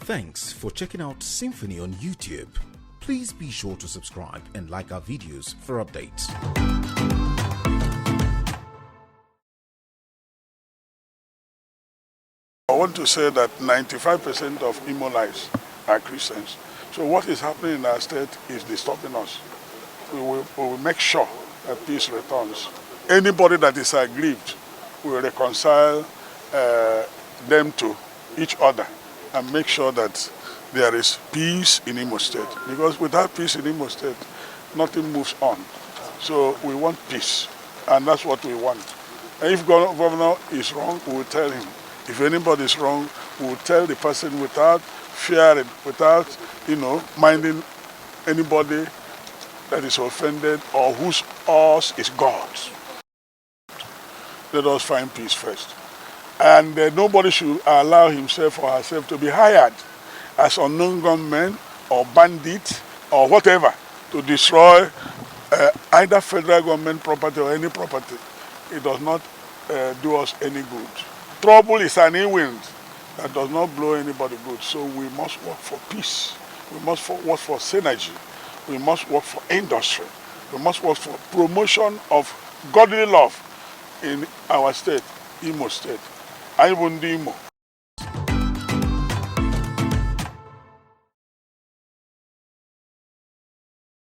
Thanks for checking out SYMFONI on YouTube. Please be sure to subscribe and like our videos for updates. I want to say that 95% of Imo lives are Christians. So what is happening in our state is disturbing us. We will make sure that peace returns. Anybody that is aggrieved, we will reconcile them to each other and make sure that there is peace in Imo State. Because without peace in Imo State, nothing moves on. So we want peace, and that's what we want. And if governor is wrong, we will tell him. If anybody is wrong, we will tell the person without fearing, without, minding anybody that is offended or whose us is God's. Let us find peace first. And nobody should allow himself or herself to be hired as unknown gunmen or bandits or whatever to destroy either federal government property or any property. It does not do us any good. Trouble is an ill wind that does not blow anybody good. So we must work for peace. We must work for synergy. We must work for industry. We must work for promotion of godly love in our state, Imo State. I will do Imo.